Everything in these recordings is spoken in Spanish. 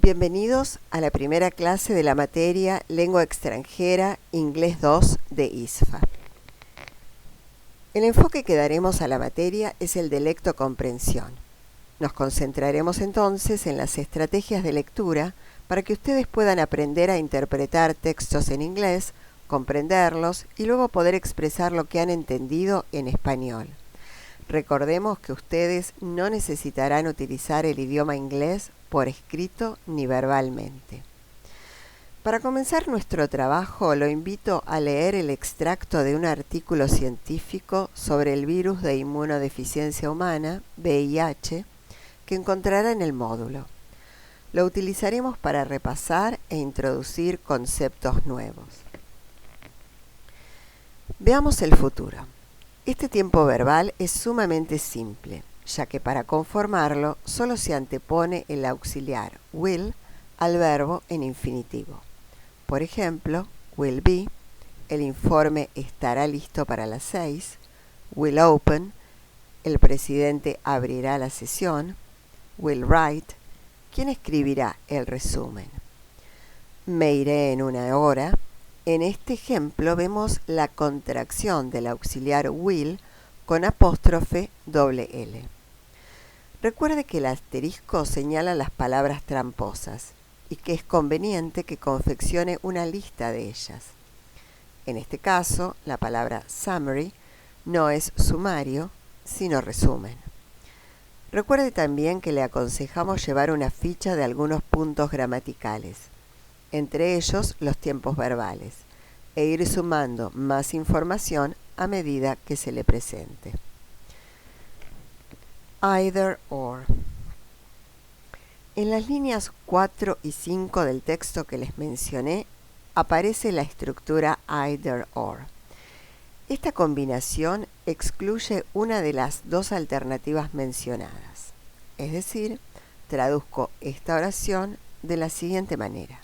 Bienvenidos a la primera clase de la materia Lengua extranjera Inglés 2 de ISFA. El enfoque que daremos a la materia es el de lectocomprensión. Nos concentraremos entonces en las estrategias de lectura para que ustedes puedan aprender a interpretar textos en inglés, comprenderlos y luego poder expresar lo que han entendido en español. Recordemos que ustedes no necesitarán utilizar el idioma inglés por escrito ni verbalmente. Para comenzar nuestro trabajo, lo invito a leer el extracto de un artículo científico sobre el virus de inmunodeficiencia humana, VIH, que encontrará en el módulo. Lo utilizaremos para repasar e introducir conceptos nuevos. Veamos el futuro. Este tiempo verbal es sumamente simple, ya que para conformarlo solo se antepone el auxiliar will al verbo en infinitivo. Por ejemplo, will be, el informe estará listo para las 6, will open, el presidente abrirá la sesión, will write, quien escribirá el resumen. Me iré en una hora. En este ejemplo vemos la contracción del auxiliar will con apóstrofe doble L. Recuerde que el asterisco señala las palabras tramposas y que es conveniente que confeccione una lista de ellas. En este caso, la palabra summary no es sumario, sino resumen. Recuerde también que le aconsejamos llevar una ficha de algunos puntos gramaticales, entre ellos los tiempos verbales, e ir sumando más información a medida que se le presente. Either or. En las líneas 4 y 5 del texto que les mencioné, aparece la estructura either or. Esta combinación excluye una de las dos alternativas mencionadas. Es decir, traduzco esta oración de la siguiente manera.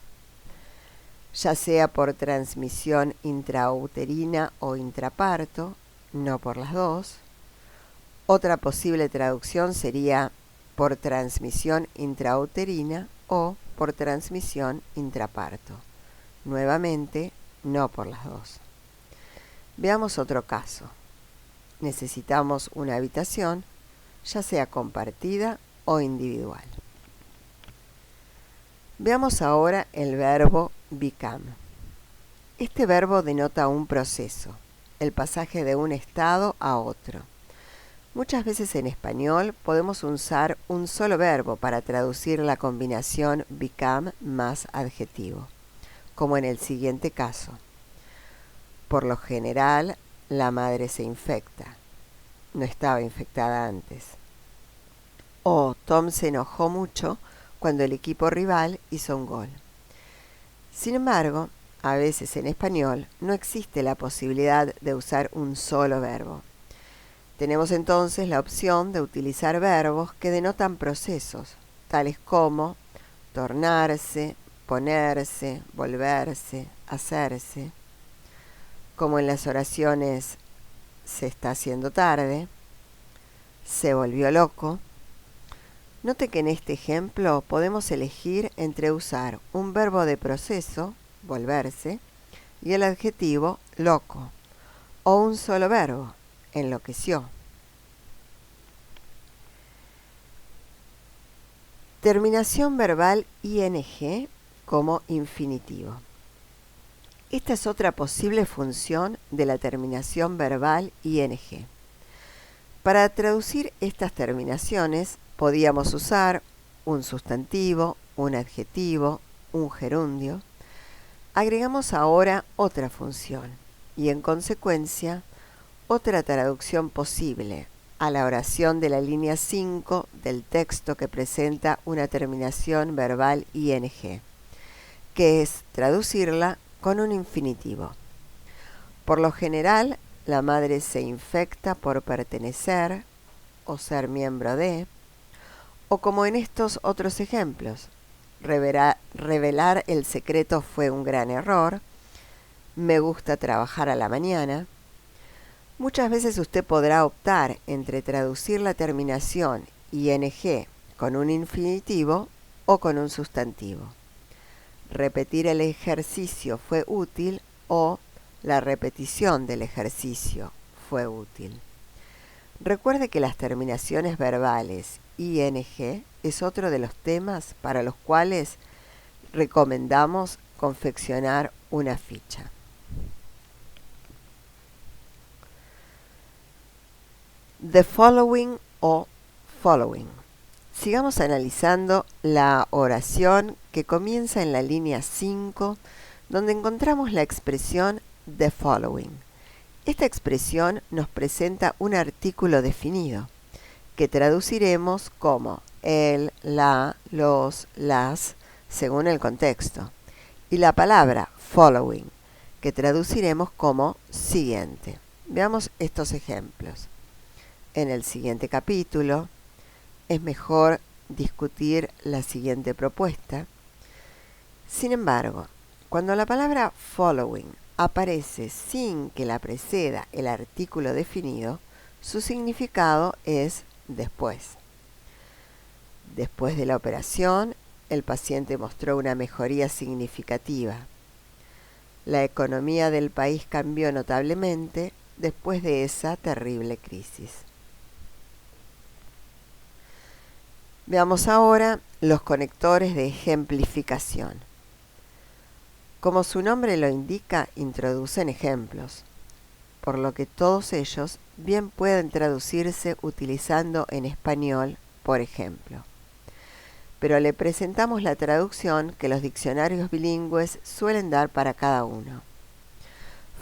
Ya sea por transmisión intrauterina o intraparto, no por las dos. Otra posible traducción sería por transmisión intrauterina o por transmisión intraparto. Nuevamente, no por las dos. Veamos otro caso. Necesitamos una habitación, ya sea compartida o individual. Veamos ahora el verbo become. Este verbo denota un proceso, el pasaje de un estado a otro. Muchas veces en español podemos usar un solo verbo para traducir la combinación become más adjetivo, como en el siguiente caso. Por lo general, la madre se infecta. No estaba infectada antes. O Tom se enojó mucho cuando el equipo rival hizo un gol. Sin embargo, a veces en español no existe la posibilidad de usar un solo verbo. Tenemos entonces la opción de utilizar verbos que denotan procesos, tales como tornarse, ponerse, volverse, hacerse, como en las oraciones se está haciendo tarde, se volvió loco. Note que en este ejemplo podemos elegir entre usar un verbo de proceso, volverse, y el adjetivo loco, o un solo verbo, enloqueció. Terminación verbal ing como infinitivo. Esta es otra posible función de la terminación verbal ing. Para traducir estas terminaciones, podíamos usar un sustantivo, un adjetivo, un gerundio. Agregamos ahora otra función y en consecuencia otra traducción posible a la oración de la línea 5 del texto que presenta una terminación verbal ing, que es traducirla con un infinitivo. Por lo general, la madre se infecta por pertenecer o ser miembro de, o como en estos otros ejemplos, revelar el secreto fue un gran error, me gusta trabajar a la mañana. Muchas veces usted podrá optar entre traducir la terminación ing con un infinitivo o con un sustantivo. Repetir el ejercicio fue útil o la repetición del ejercicio fue útil. Recuerde que las terminaciones verbales ing es otro de los temas para los cuales recomendamos confeccionar una ficha. The following o following. Sigamos analizando la oración que comienza en la línea 5, donde encontramos la expresión the following. Esta expresión nos presenta un artículo definido, que traduciremos como el, la, los, las, según el contexto, y la palabra following, que traduciremos como siguiente. Veamos estos ejemplos. En el siguiente capítulo, es mejor discutir la siguiente propuesta. Sin embargo, cuando la palabra following aparece sin que la preceda el artículo definido, su significado es después. Después de la operación, el paciente mostró una mejoría significativa. La economía del país cambió notablemente después de esa terrible crisis. Veamos ahora los conectores de ejemplificación. Como su nombre lo indica, introducen ejemplos, por lo que todos ellos bien pueden traducirse utilizando en español, por ejemplo. Pero le presentamos la traducción que los diccionarios bilingües suelen dar para cada uno.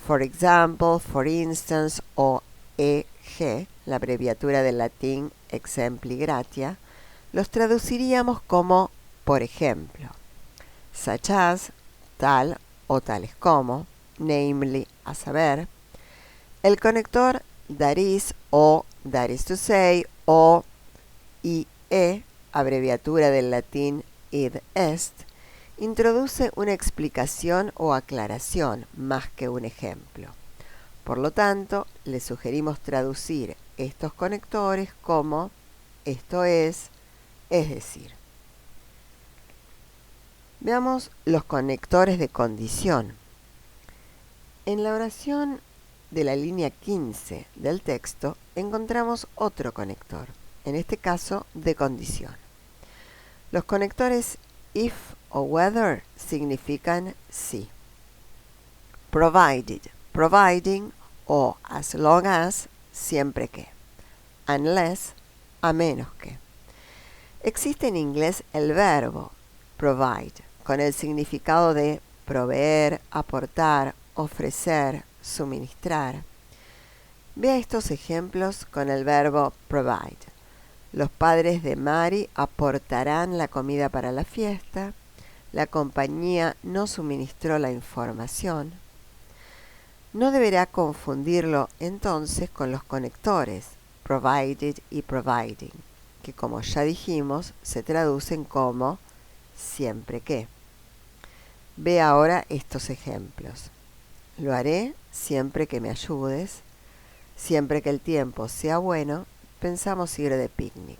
For example, for instance o EG, la abreviatura del latín exempli gratia, los traduciríamos como por ejemplo, such as, tal o tales como, namely, a saber, el conector that is o that is to say o IE, abreviatura del latín id est, introduce una explicación o aclaración más que un ejemplo. Por lo tanto, le sugerimos traducir estos conectores como esto es decir. Veamos los conectores de condición. En la oración de la línea 15 del texto encontramos otro conector, en este caso de condición. Los conectores if o whether significan si. Provided, providing o as long as, siempre que. Unless, a menos que. Existe en inglés el verbo provide, con el significado de proveer, aportar, ofrecer, suministrar. Vea estos ejemplos con el verbo provide. Los padres de Mary aportarán la comida para la fiesta. La compañía no suministró la información. No deberá confundirlo entonces con los conectores provided y providing, que como ya dijimos se traducen como siempre que. Ve ahora estos ejemplos. Lo haré siempre que me ayudes. Siempre que el tiempo sea bueno, pensamos ir de picnic.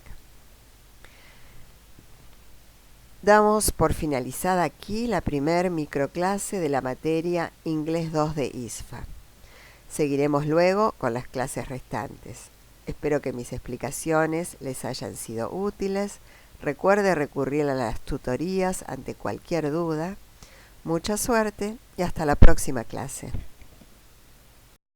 Damos por finalizada aquí la primer microclase de la materia Inglés 2 de ISFA. Seguiremos luego con las clases restantes. Espero que mis explicaciones les hayan sido útiles. Recuerde recurrir a las tutorías ante cualquier duda. Mucha suerte y hasta la próxima clase.